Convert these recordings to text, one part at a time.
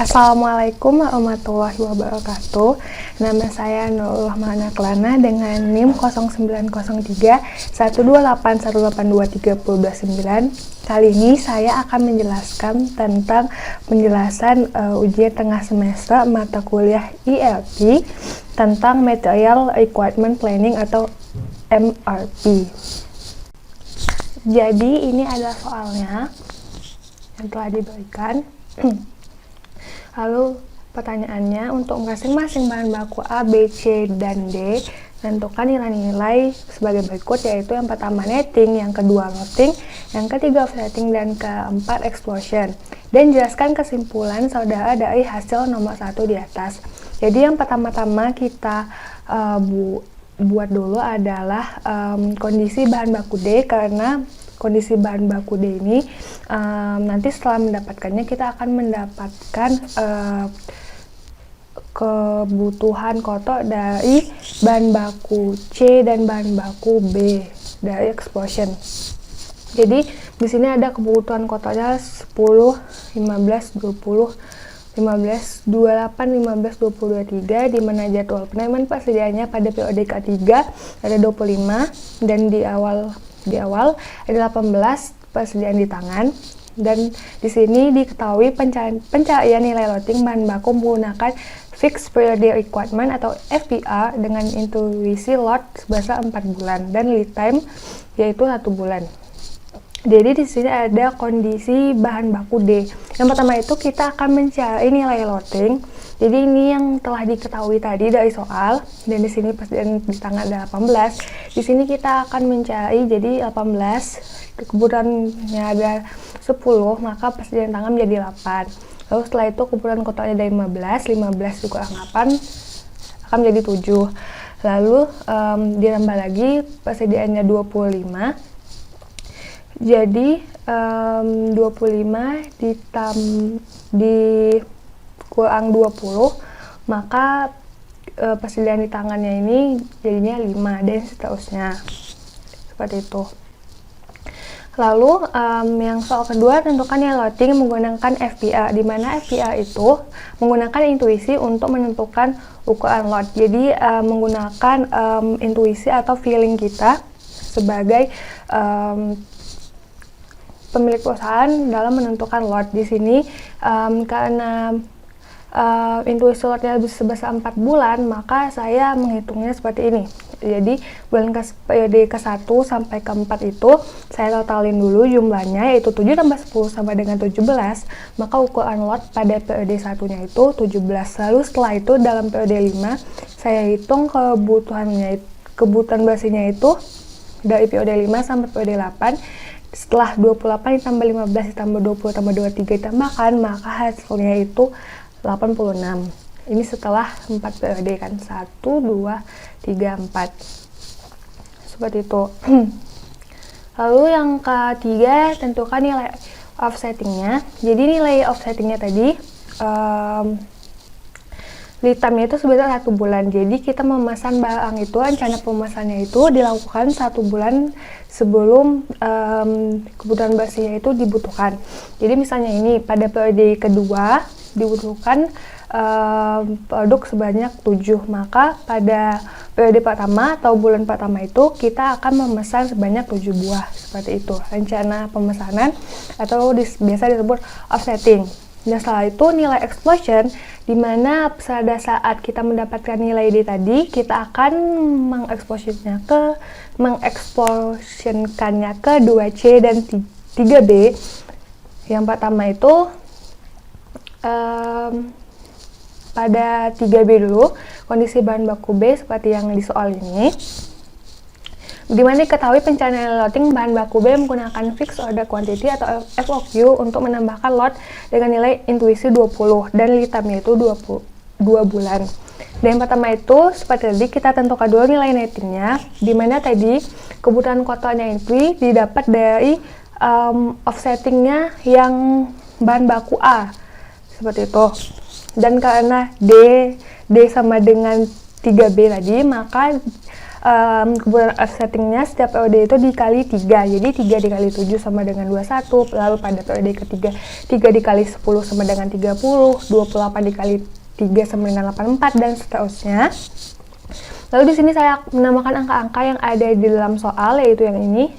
Assalamualaikum warahmatullahi wabarakatuh. Nama saya Nurullah Manaklana dengan NIM 0903-128-182-329. Kali ini saya akan menjelaskan tentang penjelasan ujian tengah semester mata kuliah ILP tentang Material Requirement Planning atau MRP. Jadi ini adalah soalnya yang telah diberikan. Lalu pertanyaannya, untuk masing-masing bahan baku A, B, C, dan D, tentukan nilai-nilai sebagai berikut, yaitu yang pertama netting, yang kedua loading, yang ketiga offsetting, dan keempat explosion. Dan jelaskan kesimpulan saudara dari hasil nomor 1 di atas. Jadi yang pertama-tama kita buat dulu adalah kondisi bahan baku D, karena kondisi bahan baku D ini nanti setelah mendapatkannya kita akan mendapatkan kebutuhan kotor dari bahan baku C dan bahan baku B dari explosion. Jadi di sini ada kebutuhan kotornya 10, 15, 20, 15, 28, 15, 20, 23, di mana jadwal penerimaan persediaannya pada periode ketiga ada 25 dan di awal ada 18 persediaan di tangan. Dan di sini diketahui pencarian nilai loading bahan baku menggunakan Fixed Periodic Requirement atau FPR dengan intuisi load sebesar 4 bulan dan lead time yaitu 1 bulan. Jadi di sini ada kondisi bahan baku D. Yang pertama itu kita akan mencari nilai loading. Jadi ini yang telah diketahui tadi dari soal, dan di sini persediaan di tangan ada 18. Di sini kita akan mencari, jadi 18, kebutuhannya ada 10, maka persediaan tangan menjadi 8. Lalu setelah itu kebutuhan kotornya ada 15 dikurang 8 akan menjadi 7. Lalu ditambah lagi persediaannya 25. Jadi 25 dikurang 20, maka persediaan di tangannya ini jadinya 5 dan seterusnya. Seperti itu. Lalu yang soal kedua, tentukan nilai loading menggunakan FPR, di mana FPR itu menggunakan intuisi untuk menentukan ukuran load. Jadi menggunakan intuisi atau feeling kita sebagai pemilik perusahaan dalam menentukan lot. Di sini karena intuisi lotnya sebesar 4 bulan, maka saya menghitungnya seperti ini. Jadi periode ke-1 sampai ke-4 itu saya totalin dulu jumlahnya, yaitu 7 tambah 10 sama dengan 17, maka ukuran lot pada periode 1-nya itu 17. Lalu setelah itu dalam periode 5 saya hitung kebutuhan bersihnya itu dari periode 5 sampai periode 8. Setelah 28 ditambah 15 ditambah 20 tambah 23 ditambahkan, maka hasilnya itu 86. Ini setelah 4 periode kan, 1, 2, 3, 4. Seperti itu. Lalu yang ketiga, tentukan nilai offsettingnya. Jadi nilai offsettingnya tadi lead time-nya itu sebesar 1 bulan. Jadi kita memesan barang itu, rencana pemesannya itu dilakukan 1 bulan sebelum kebutuhan bersihnya itu dibutuhkan. Jadi misalnya ini pada periode kedua dibutuhkan produk sebanyak 7, maka pada periode pertama atau bulan pertama itu kita akan memesan sebanyak 7 buah. Seperti itu rencana pemesanan atau biasa disebut offsetting. Dan setelah itu nilai explosion, di mana pada saat kita mendapatkan nilai D tadi, kita akan mengeksplosikannya ke 2C dan 3B. Yang pertama itu pada 3B dulu, kondisi bahan baku B seperti yang di soal ini, dimana diketahui pencarian loading bahan baku B menggunakan fixed order quantity atau FOQ untuk menambahkan lot dengan nilai intuisi 20 dan lead time-nya itu 2 bulan. Dan yang pertama itu seperti tadi kita tentukan dulu nilai nettingnya, dimana tadi kebutuhan kotornya itu didapat dari offsettingnya yang bahan baku A, seperti itu. Dan karena D sama dengan 3B tadi, maka kebutuhan offsettingnya setiap POD itu dikali 3, jadi 3 dikali 7 sama dengan 21, lalu pada POD ketiga 3 dikali 10 sama dengan 30, 28 dikali 3 sama dengan 84, dan seterusnya. Lalu di sini saya menambahkan angka-angka yang ada di dalam soal, yaitu yang ini,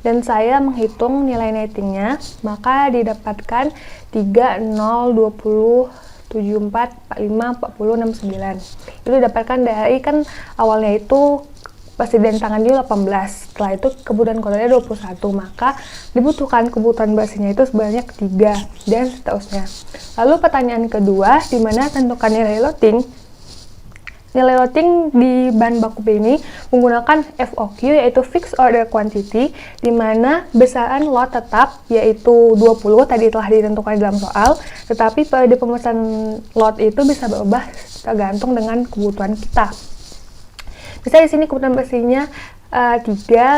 dan saya menghitung nilai nettingnya, maka didapatkan 3, 0, 20, 74, 45, 40, 69. Itu didapatkan dari, kan awalnya itu persediaan tangan dia 18, setelah itu kebutuhan kotornya 21, maka dibutuhkan kebutuhan basinya itu sebanyak 3, dan seterusnya. Lalu pertanyaan kedua, di mana tentukan nilai loading. Nilai loading di bahan baku B ini menggunakan FOQ, yaitu Fixed Order Quantity, di mana besaran lot tetap yaitu 20 tadi telah ditentukan dalam soal, tetapi pada pemesanan lot itu bisa berubah tergantung dengan kebutuhan kita. Bisa di sini kebutuhan basinya 3,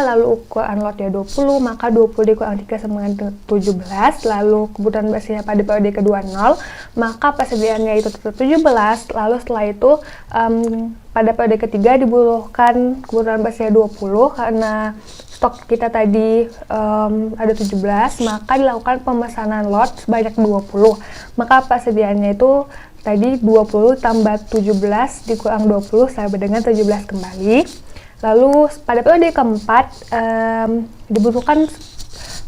lalu ukuran lotnya 20, maka 20 dikurang 3 sama dengan 17, lalu kebutuhan basinya pada periode kedua 0, maka persediaannya itu tetap 17, lalu setelah itu pada periode ketiga dibutuhkan kebutuhan basinya 20, karena stok kita tadi ada 17, maka dilakukan pemesanan lot sebanyak 20, maka persediaannya itu tadi 20 tambah 17 dikurang 20 sama dengan 17 kembali. Lalu pada periode keempat dibutuhkan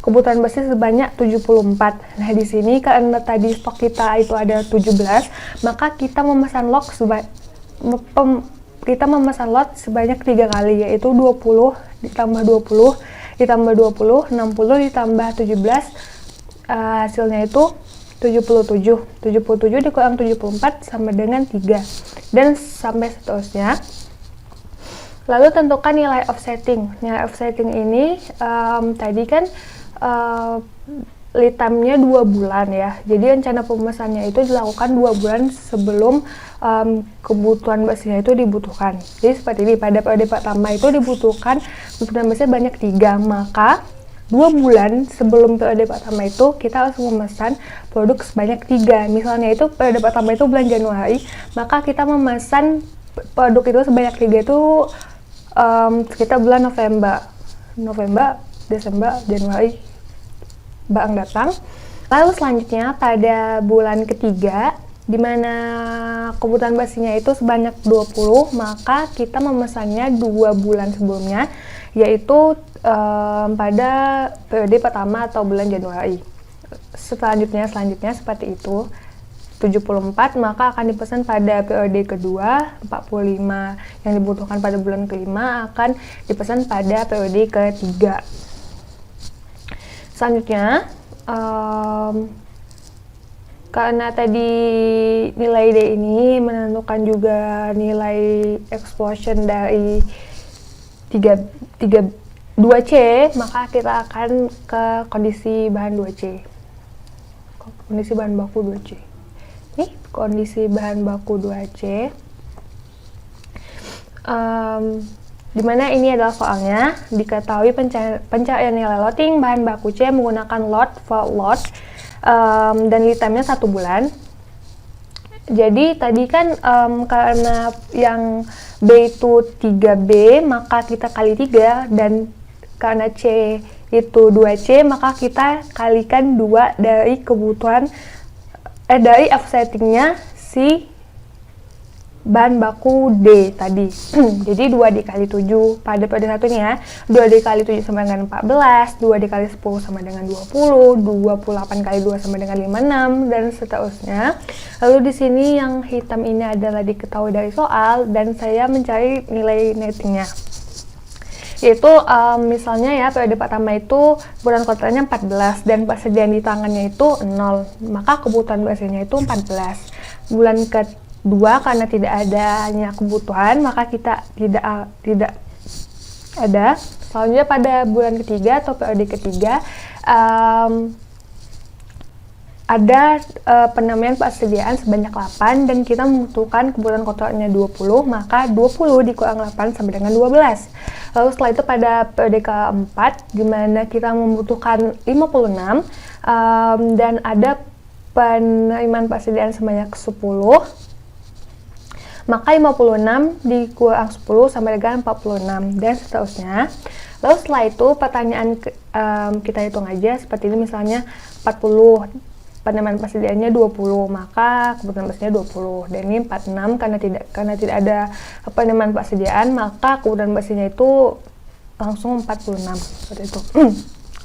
kebutuhan besi sebanyak 74. Nah, di sini karena tadi stok kita itu ada 17, maka kita memesan lot sebanyak 3 kali, yaitu 20 ditambah 20 ditambah 20, 60 ditambah 17, hasilnya itu 77. 77 dikurang 74 sama dengan 3, dan sampai seterusnya. Lalu tentukan nilai offsetting. Nilai offsetting ini tadi kan lead time-nya 2 bulan ya. Jadi rencana pemesannya itu dilakukan 2 bulan sebelum kebutuhan basinya itu dibutuhkan. Jadi seperti ini, pada periode pertama itu dibutuhkan kebutuhan basinya banyak 3, maka 2 bulan sebelum periode pertama itu kita harus memesan produk sebanyak 3. Misalnya itu periode pertama itu bulan Januari, maka kita memesan produk itu sebanyak 3 itu sekitar bulan November, Desember, Januari barang datang. Lalu selanjutnya pada bulan ketiga, di mana kebutuhan basinya itu sebanyak 20, maka kita memesannya 2 bulan sebelumnya, yaitu pada periode pertama atau bulan Januari. Selanjutnya seperti itu. 74, maka akan dipesan pada periode kedua. 45 yang dibutuhkan pada bulan kelima akan dipesan pada periode ketiga. Selanjutnya, karena tadi nilai D ini menentukan juga nilai explosion dari 2C, maka kita akan ke kondisi bahan 2C. Kondisi bahan baku 2C. Nih, kondisi bahan baku 2C, dimana ini adalah soalnya. Diketahui pencarian nilai loading bahan baku C menggunakan lot for lot, dan lead time-nya 1 bulan. Jadi tadi kan karena yang B itu 3B, maka kita kali 3, dan karena C itu 2C, maka kita kalikan 2 dari kebutuhan dari offsettingnya si bahan baku D tadi. Jadi 2 dikali 7 pada periode satunya, 2 dikali 7 sama dengan 14, 2 dikali 10 sama dengan 20, 28 kali 2 sama dengan 56, dan seterusnya. Lalu di sini yang hitam ini adalah diketahui dari soal, dan saya mencari nilai nettingnya. Yaitu misalnya ya, periode pertama itu kebutuhan kotorannya 14 dan persediaan di tangannya itu 0, maka kebutuhan basinya itu 14. Bulan kedua karena tidak adanya kebutuhan, maka kita tidak ada. Selanjutnya pada bulan ketiga atau periode ketiga ada penambahan persediaan sebanyak 8 dan kita membutuhkan kebutuhan kotorannya 20, maka 20 dikurang 8 sama dengan 12. Lalu setelah itu pada periode keempat, di mana kita membutuhkan 56 dan ada penerimaan persediaan sebanyak 10, maka 56 dikurang 10 sama dengan 46 dan seterusnya. Lalu setelah itu pertanyaan kita hitung aja seperti ini, misalnya 40, penerimaan persediaannya 20, maka kebutuhan basisnya 20. Dan ini 46 karena tidak ada penerimaan persediaan, maka kebutuhan basisnya itu langsung 46 seperti itu.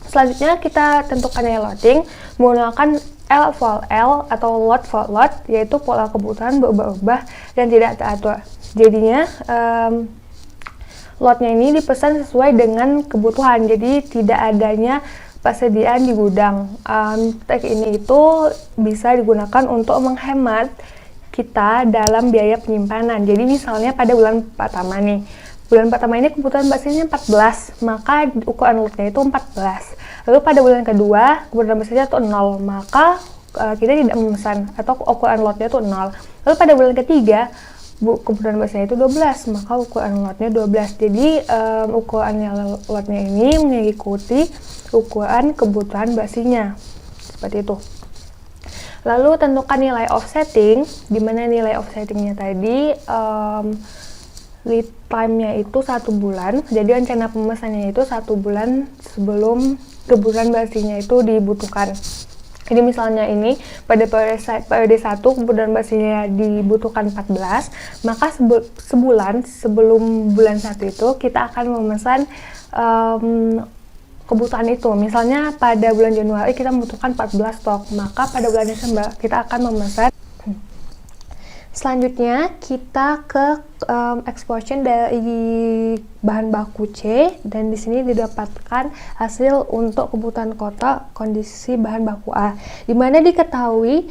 Selanjutnya kita tentukan nilai loading menggunakan L for L atau load for load, yaitu pola kebutuhan berubah-ubah dan tidak teratur. Jadinya lotnya ini dipesan sesuai dengan kebutuhan, jadi tidak adanya persediaan di gudang. Teknik ini itu bisa digunakan untuk menghemat kita dalam biaya penyimpanan. Jadi misalnya pada bulan pertama nih, bulan pertama ini kebutuhan basisnya 14, maka ukuran lotnya itu 14. Lalu pada bulan kedua kebutuhan basisnya itu 0, maka kita tidak memesan atau ukuran lotnya itu 0. Lalu pada bulan ketiga kebutuhan basisnya itu 12, maka ukuran lotnya 12. Jadi ukuran lotnya ini mengikuti ukuran kebutuhan basinya seperti itu. Lalu tentukan nilai offsetting, di mana nilai offsettingnya tadi lead time-nya itu 1 bulan. Jadi rencana pemesannya itu 1 bulan sebelum kebutuhan basinya itu dibutuhkan. Jadi misalnya ini pada periode 1 kebutuhan basinya dibutuhkan 14, maka sebulan sebelum bulan 1 itu kita akan memesan kebutuhan itu. Misalnya pada bulan Januari kita membutuhkan 14 stok, maka pada bulan Desember kita akan memesan. Selanjutnya kita ke exposure dari bahan baku C, dan di sini didapatkan hasil untuk kebutuhan kotak kondisi bahan baku A, di mana diketahui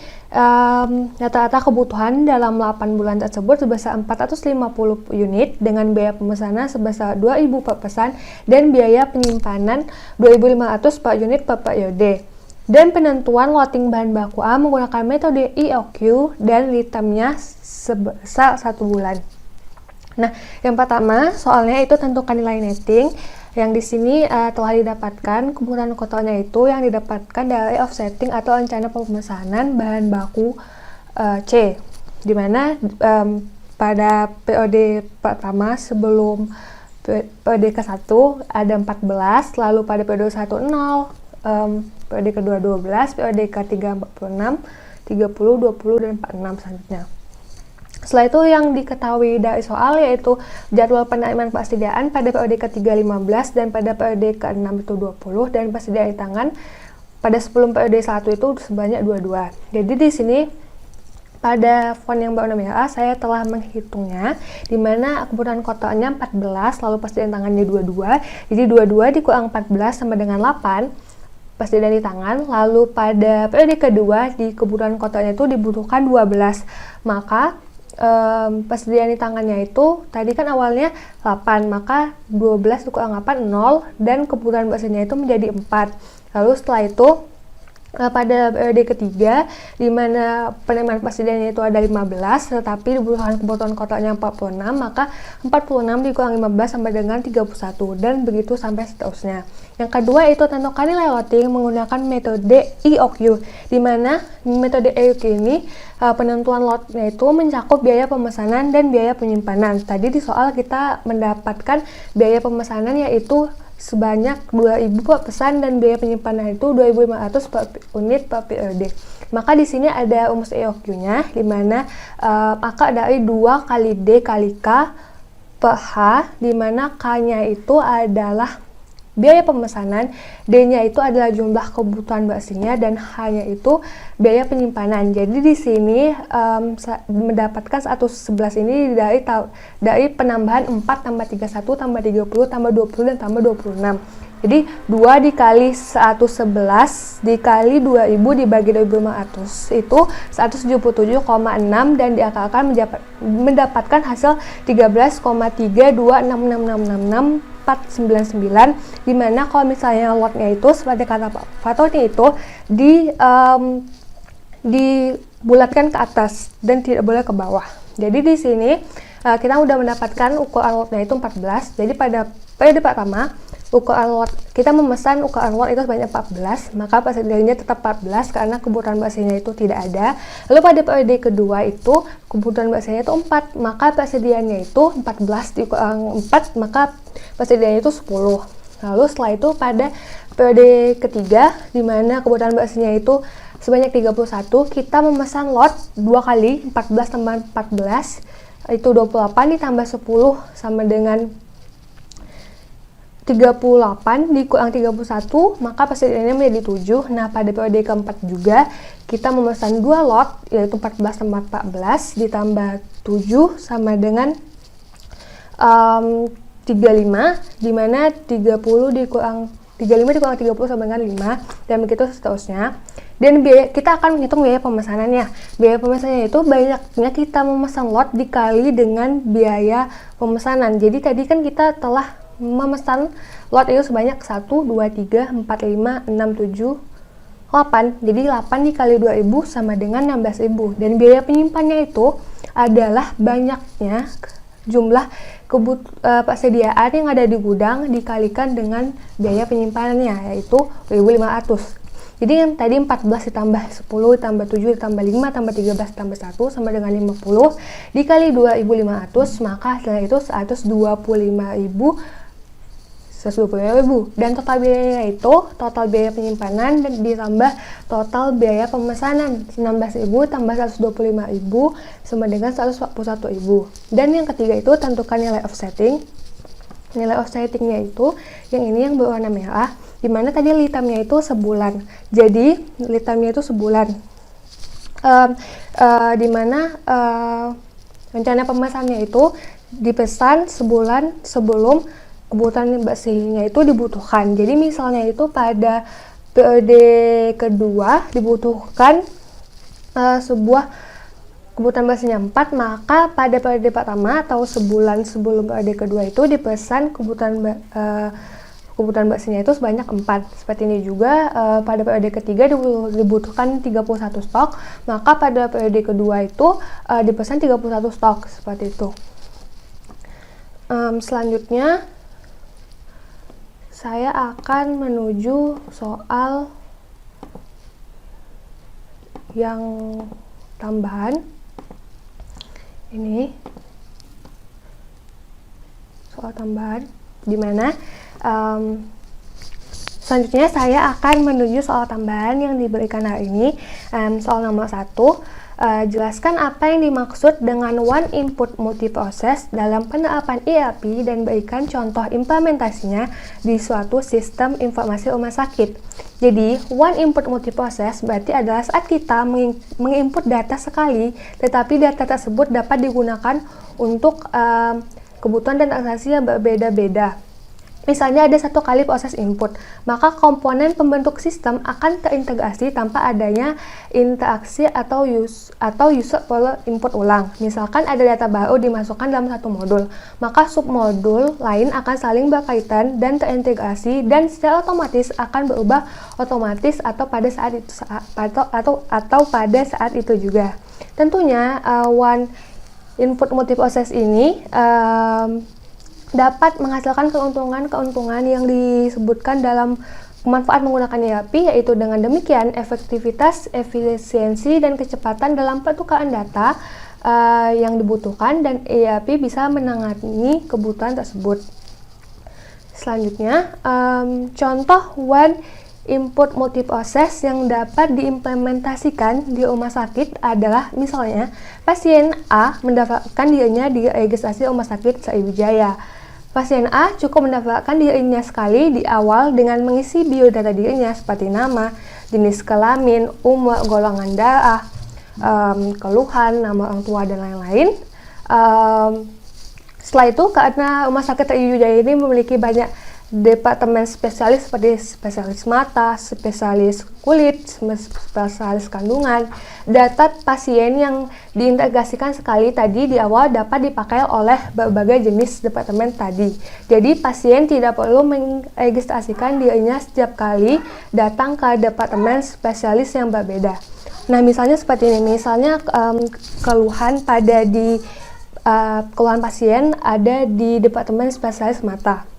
rata-rata kebutuhan dalam 8 bulan tersebut sebesar 450 unit dengan biaya pemesanan sebesar 2.000 per pesan dan biaya penyimpanan 2.500 per unit per periode. Dan penentuan loading bahan baku A menggunakan metode EOQ dan lead time-nya sebesar 1 bulan. Nah, yang pertama soalnya itu tentukan nilai netting, yang di sini telah didapatkan kebutuhan kotornya itu yang didapatkan dari offsetting atau rencana pemesanan bahan baku C, di mana pada periode pertama sebelum periode ke-1 ada 14, lalu pada periode 1 0, periode kedua 12, periode ketiga 46, 30, 20, dan 46 selanjutnya. Setelah itu yang diketahui dari soal yaitu jadwal penerimaan persediaan pada periode ketiga 15 dan pada periode ke-6 itu 20, dan persediaan di tangan pada sebelum periode 1 itu sebanyak 22. Jadi di sini pada font yang berwarna merah saya telah menghitungnya, di mana kebutuhan kotaknya 14, lalu persediaan tangannya 22. Jadi 22 dikurang 14 sama dengan 8. Persediaan di tangan, lalu pada periode kedua di kebutuhan kotaknya itu dibutuhkan 12, maka persediaan di tangannya itu tadi kan awalnya 8, maka 12 dikurang 8, 0, dan kebutuhan basisnya itu menjadi 4. Lalu setelah itu pada periode ketiga di mana penerimaan persediaannya itu ada 15, tetapi dibutuhkan kebutuhan kotaknya 46, maka 46 dikurang 15 sama dengan 31, dan begitu sampai seterusnya. Yang kedua itu tentukan nilai loading menggunakan metode EOQ, di mana metode EOQ ini penentuan lotnya itu mencakup biaya pemesanan dan biaya penyimpanan. Tadi di soal kita mendapatkan biaya pemesanan yaitu sebanyak 2.000 per pesan dan biaya penyimpanan itu 2.500 per unit per periode. Maka di sini ada rumus EOQ-nya, di mana akar dari 2 kali D kali K per H, di mana K-nya itu adalah biaya pemesanan, D-nya itu adalah jumlah kebutuhan basinya, dan H-nya itu biaya penyimpanan. Jadi di sini mendapatkan 111 ini dari penambahan 4 tambah 31 tambah 30 tambah 20 dan tambah 26. Jadi 2 dikali 111 dikali 2000 dibagi 2500 itu 177,6, dan diakalkan mendapatkan hasil 13,326666 499, dimana kalau misalnya lotnya itu seperti kata Pak Fatoni itu dibulatkan ke atas dan tidak boleh ke bawah. Jadi di sini kita udah mendapatkan ukuran lotnya itu 14. Jadi pada periode pertama ukuran lot, kita memesan ukuran lot itu sebanyak 14, maka persediaannya tetap 14 karena kebutuhan baksinya itu tidak ada. Lalu pada periode kedua itu kebutuhan baksinya itu 4, maka persediaannya itu 14 dikurang 4, maka persediaannya itu 10. Lalu setelah itu pada periode ketiga, di mana kebutuhan baksinya itu sebanyak 31, kita memesan lot 2 kali, 14 tambah 14 itu 28 ditambah 10 sama dengan 38 dikurang 31, maka persediaannya menjadi 7. Nah, pada periode keempat juga kita memesan 2 lot, yaitu 14 tambah 14 ditambah 7 sama dengan 35, di mana 35 dikurang 30 sama dengan 5, dan begitu seterusnya. Dan biaya, kita akan menghitung biaya pemesanannya. Biaya pemesanannya itu banyaknya kita memesan lot dikali dengan biaya pemesanan. Jadi tadi kan kita telah memesan lot itu sebanyak 1, 2, 3, 4, 5, 6, 7, 8. Jadi 8 dikali 2000 sama dengan 16.000. Dan biaya penyimpannya itu adalah banyaknya jumlah persediaan yang ada di gudang dikalikan dengan biaya penyimpanannya, yaitu 1.500. Jadi yang tadi 14 ditambah 10 ditambah 7 ditambah 5 tambah 13 ditambah 1 sama dengan 50 dikali 2.500, maka hasilnya itu 125.000, dan total biayanya itu total biaya penyimpanan dan ditambah total biaya pemesanan 16.000 tambah 125.000 sama dengan 141.000. Dan yang ketiga itu tentukan nilai offsetting. Nilai offsettingnya itu yang ini yang berwarna merah, dimana tadi lead time-nya itu sebulan. Jadi lead time-nya itu sebulan, dimana rencana pemesannya itu dipesan sebulan sebelum kebutuhan baksinya itu dibutuhkan. Jadi misalnya itu pada periode kedua dibutuhkan sebuah kebutuhan baksinya 4, maka pada periode pertama atau sebulan sebelum periode kedua itu dipesan kebutuhan baksinya itu sebanyak 4. Seperti ini juga pada periode ketiga dibutuhkan 31 stok, maka pada periode kedua itu dipesan 31 stok, seperti itu. Selanjutnya saya akan menuju soal yang tambahan. Ini soal tambahan di mana selanjutnya saya akan menuju soal tambahan yang diberikan hari ini. Soal nomor 1, jelaskan apa yang dimaksud dengan one input multiproses dalam penerapan ERP dan berikan contoh implementasinya di suatu sistem informasi rumah sakit. Jadi, one input multiproses berarti adalah saat kita menginput data sekali, tetapi data tersebut dapat digunakan untuk kebutuhan dan transaksi yang berbeda-beda. Misalnya ada 1 kali proses input, maka komponen pembentuk sistem akan terintegrasi tanpa adanya interaksi atau user perlu input ulang. Misalkan ada data baru dimasukkan dalam satu modul, maka submodul lain akan saling berkaitan dan terintegrasi dan secara otomatis akan berubah otomatis atau pada saat itu pada saat itu juga. Tentunya one input multiproses ini dapat menghasilkan keuntungan-keuntungan yang disebutkan dalam manfaat menggunakan ERP, yaitu dengan demikian efektivitas, efisiensi, dan kecepatan dalam pertukaran data yang dibutuhkan, dan ERP bisa menangani kebutuhan tersebut. Selanjutnya, contoh one input multiproses yang dapat diimplementasikan di rumah sakit adalah misalnya pasien A mendaftarkan dirinya di registrasi rumah sakit Sriwijaya. Pasien A cukup mendaftarkan dirinya sekali di awal dengan mengisi biodata dirinya seperti nama, jenis kelamin, umur, golongan darah, keluhan, nama orang tua, dan lain-lain. Setelah itu, karena rumah sakit Sriwijaya ini memiliki banyak departemen spesialis seperti spesialis mata, spesialis kulit, spesialis kandungan, data pasien yang diintegrasikan sekali tadi di awal dapat dipakai oleh berbagai jenis departemen tadi. Jadi pasien tidak perlu meregistrasikan dirinya setiap kali datang ke departemen spesialis yang berbeda. Nah, misalnya seperti ini, misalnya keluhan pasien ada di departemen spesialis mata.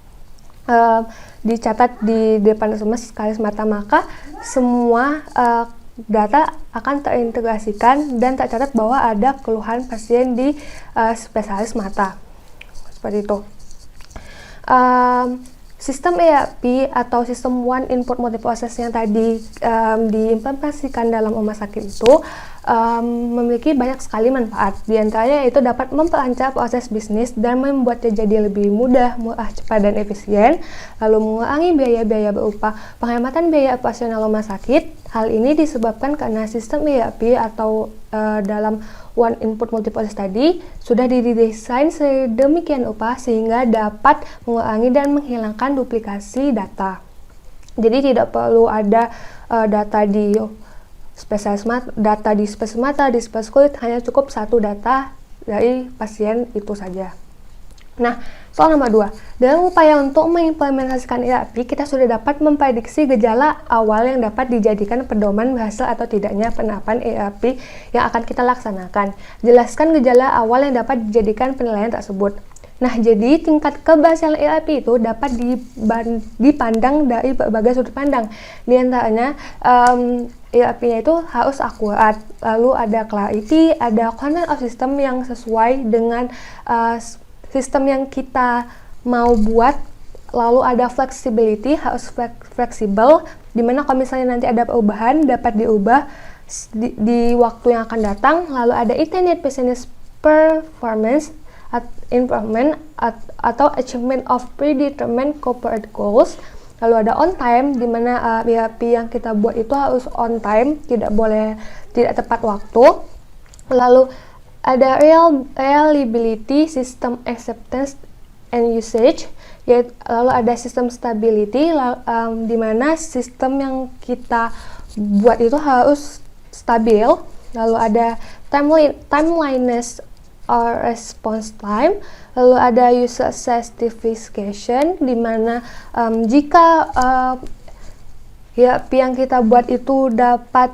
dicatat di depan garis mata, maka semua data akan terintegrasikan dan tercatat bahwa ada keluhan pasien di spesialis mata. Seperti itu. Sistem EAP atau sistem One Input Multi-Process yang tadi diimplementasikan dalam rumah sakit itu memiliki banyak sekali manfaat. Di antaranya itu dapat memperlancar proses bisnis dan membuatnya jadi lebih mudah, murah, cepat, dan efisien, lalu mengurangi biaya-biaya berupa penghematan biaya operasional rumah sakit. Hal ini disebabkan karena sistem EAP atau dalam One Input Multi-Process tadi sudah didesain sedemikian rupa sehingga dapat mengurangi dan menghilangkan duplikasi data. Jadi tidak perlu ada data di spesialis mata, di spesialis kulit, hanya cukup satu data dari pasien itu saja. Nah, soal nomor 2, dalam upaya untuk mengimplementasikan EAP, kita sudah dapat memprediksi gejala awal yang dapat dijadikan pedoman berhasil atau tidaknya penerapan EAP yang akan kita laksanakan. Jelaskan gejala awal yang dapat dijadikan penilaian tersebut. Nah, jadi tingkat keberhasilan EAP itu dapat dipandang dari berbagai sudut pandang. Di antaranya, EAP-nya itu harus akurat, lalu ada clarity, ada content of system yang sesuai dengan sistem yang kita mau buat, lalu ada flexibility, harus fleksibel, dimana kalau misalnya nanti ada perubahan dapat diubah di waktu yang akan datang, lalu ada intended business performance improvement atau achievement of predetermined corporate goals, lalu ada on time, dimana EAP yang kita buat itu harus on time, tidak tepat waktu, lalu ada reliability, system acceptance and usage, lalu ada system stability, di mana sistem yang kita buat itu harus stabil, lalu ada timeliness or response time, lalu ada user satisfaction, di mana jika EAP yang kita buat itu dapat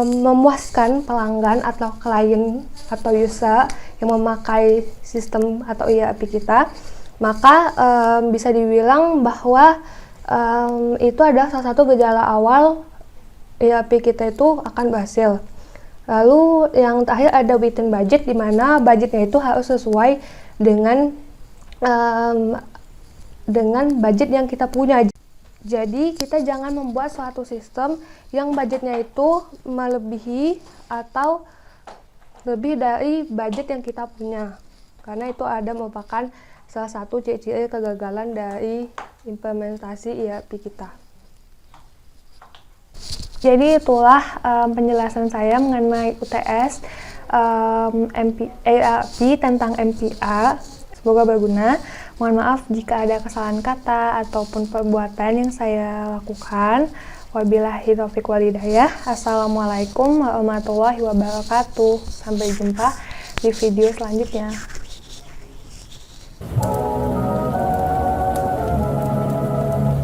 memuaskan pelanggan atau klien atau user yang memakai sistem atau EAP kita, maka bisa dibilang bahwa itu adalah salah satu gejala awal EAP kita itu akan berhasil. Lalu yang terakhir ada within budget, di mana budgetnya itu harus sesuai dengan budget yang kita punya. Jadi kita jangan membuat suatu sistem yang budgetnya itu melebihi atau lebih dari budget yang kita punya, karena itu merupakan salah satu ciri-ciri kegagalan dari implementasi EAP kita. Jadi itulah penjelasan saya mengenai UTS EAP tentang MPA. Semoga berguna. Mohon maaf jika ada kesalahan kata ataupun perbuatan yang saya lakukan. Wabillahi taufiq walhidayah. Assalamualaikum warahmatullahi wabarakatuh. Sampai jumpa di video selanjutnya.